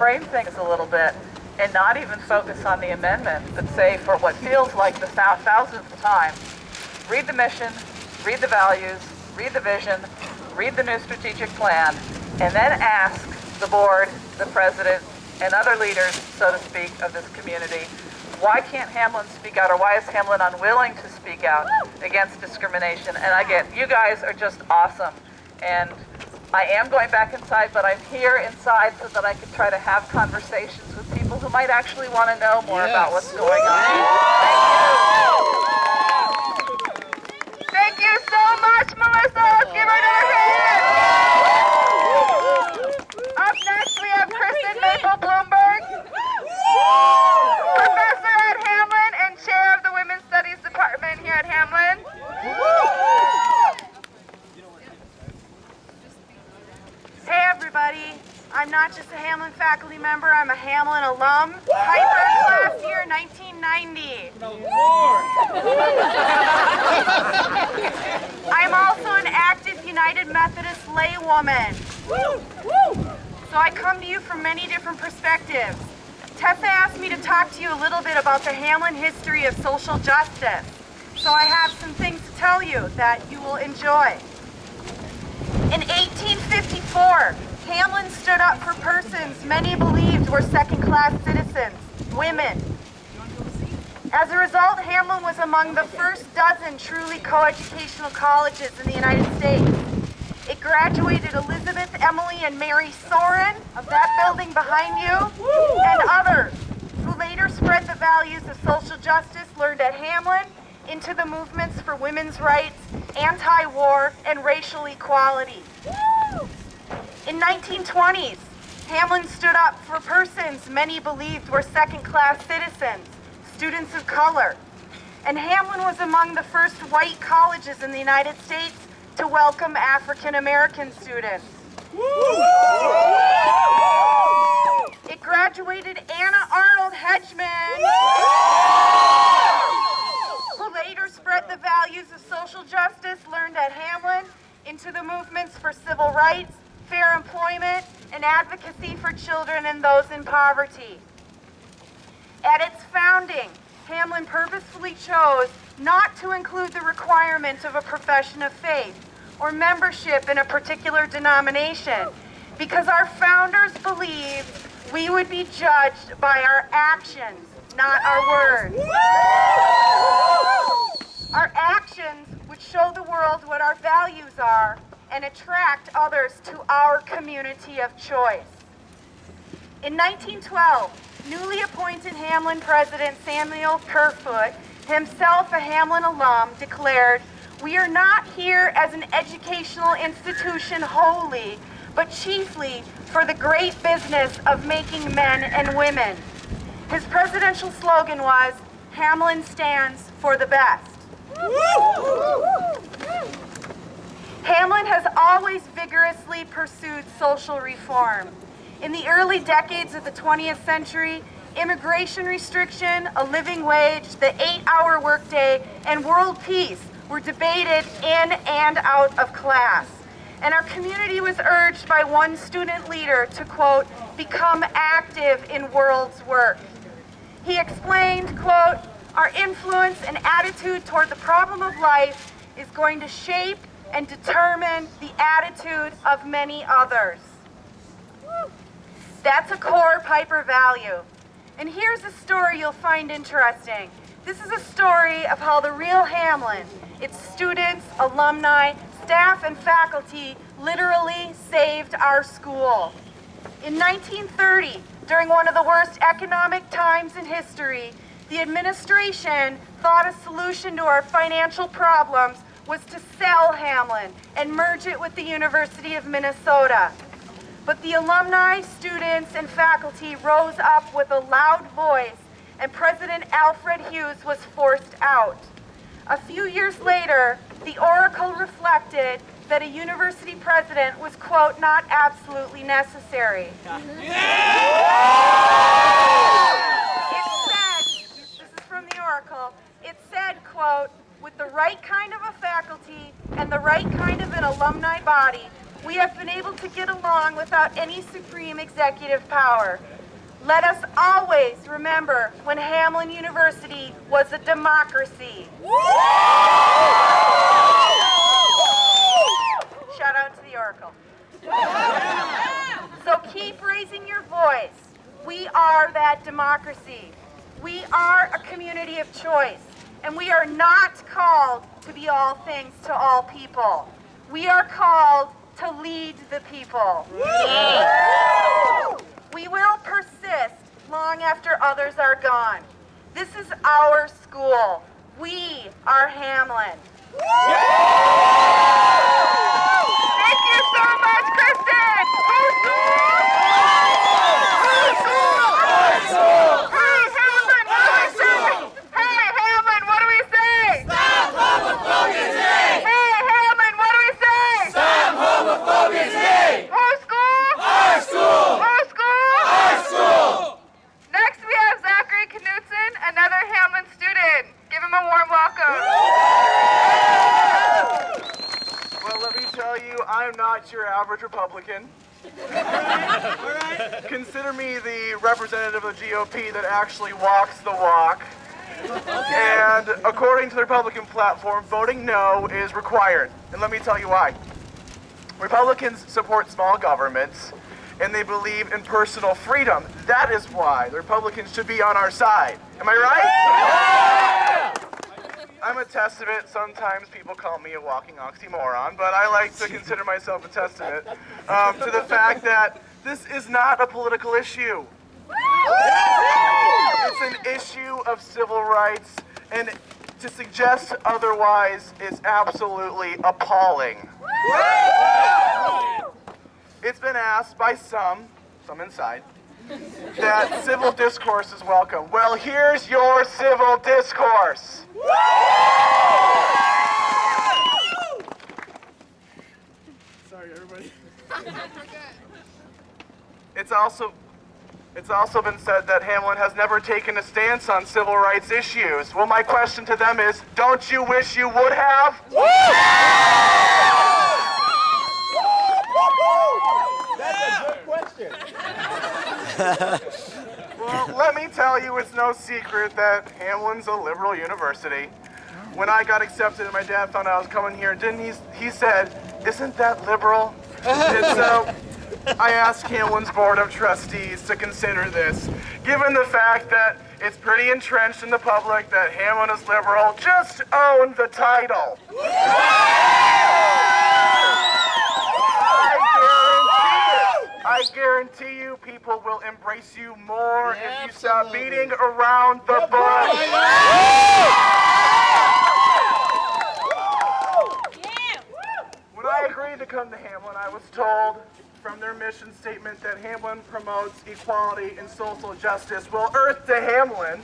reframe things a little bit and not even focus on the amendment, but say for what feels like the thousandth time, read the mission, read the values, read the vision, read the new strategic plan, and then ask the board, the president, and other leaders, so to speak, of this community, why can't Hamline speak out, or why is Hamline unwilling to speak out against discrimination? And again, you guys are just awesome. And I am going back inside, but I'm here inside so that I can try to have conversations with people who might actually want to know more about what's going on. Thank you so much, Melissa. Let's give her another hand. Up next, we have Kristen Maple-Bloomberg, professor at Hamline and chair of the Women's Studies Department here at Hamline. Hey everybody, I'm not just a Hamline faculty member, I'm a Hamline alum. Piper class year 1990. I'm also an active United Methodist laywoman. So I come to you from many different perspectives. Tessa asked me to talk to you a little bit about the Hamline history of social justice. So I have some things to tell you that you will enjoy. In 1854, Hamline stood up for persons many believed were second-class citizens, women. As a result, Hamline was among the first dozen truly coeducational colleges in the United States. It graduated Elizabeth, Emily, and Mary Soren of that building behind you, and others who later spread the values of social justice learned at Hamline into the movements for women's rights, anti-war, and racial equality. In 1920s, Hamline stood up for persons many believed were second-class citizens, students of color. And Hamline was among the first white colleges in the United States to welcome African-American students. It graduated Anna Arnold Hedgeman, who later spread the values of social justice learned at Hamline into the movements for civil rights, fair employment, and advocacy for children and those in poverty. At its founding, Hamline purposefully chose not to include the requirement of a profession of faith or membership in a particular denomination because our founders believed we would be judged by our actions, not our words. Our actions would show the world what our values are and attract others to our community of choice. In 1912, newly appointed Hamline President Samuel Kerfoot, himself a Hamline alum, declared, "We are not here as an educational institution wholly, but chiefly for the great business of making men and women." His presidential slogan was, "Hamline stands for the best." Hamline has always vigorously pursued social reform. In the early decades of the 20th century, immigration restriction, a living wage, the 8-hour workday, and world peace were debated in and out of class. And our community was urged by one student leader to, quote, "become active in world's work." He explained, quote, "Our influence and attitude toward the problem of life is going to shape and determine the attitude of many others." That's a core Piper value. And here's a story you'll find interesting. This is a story of how the real Hamline, its students, alumni, staff, and faculty literally saved our school. In 1930, during one of the worst economic times in history, the administration thought a solution to our financial problems was to sell Hamline and merge it with the University of Minnesota. But the alumni, students, and faculty rose up with a loud voice, and President Alfred Hughes was forced out. A few years later, the Oracle reflected that a university president was, quote, "not absolutely necessary." It said, this is from the Oracle, it said, quote, "with the right kind of a faculty and the right kind of an alumni body, we have been able to get along without any supreme executive power. Let us always remember when Hamline University was a democracy. Shout out to the Oracle. So keep raising your voice. We are that democracy. We are a community of choice, and we are not called to be all things to all people. We are called to lead the people. We will persist long after others are gone. This is our school. We are Hamline. Thank you so much, Kristen. Who's school? Our school. Hey, Hamline, what do we say? Hey, Hamline, what do we say? Stop homophobia today! Hey, Hamline, what do we say? Stop homophobia today! Whose school? Our school! Whose school? Our school! Next we have Zachary Knutson, another Hamline student. Give him a warm welcome. Well, let me tell you, I'm not your average Republican. Consider me the representative of the GOP that actually walks the walk. And according to the Republican platform, voting no is required. And let me tell you why. Republicans support small governments, and they believe in personal freedom. That is why the Republicans should be on our side. Am I right? I'm a testament. Sometimes people call me a walking oxymoron, but I like to consider myself a testament to the fact that this is not a political issue. It's an issue of civil rights, and to suggest otherwise is absolutely appalling. It's been asked by some inside, that civil discourse is welcome. Well, here's your civil discourse. Sorry, everybody. It's also been said that Hamline has never taken a stance on civil rights issues. Well, my question to them is, don't you wish you would have? That's a good question. Well, let me tell you, it's no secret that Hamline's a liberal university. When I got accepted and my dad found out I was coming here, he said, isn't that liberal? And so I asked Hamline's Board of Trustees to consider this. Given the fact that it's pretty entrenched in the public that Hamline is liberal, just own the title. I guarantee you people will embrace you more if you stop beating around the bush. When I agreed to come to Hamline, I was told from their mission statement that Hamline promotes equality and social justice. Well, Earth to Hamline.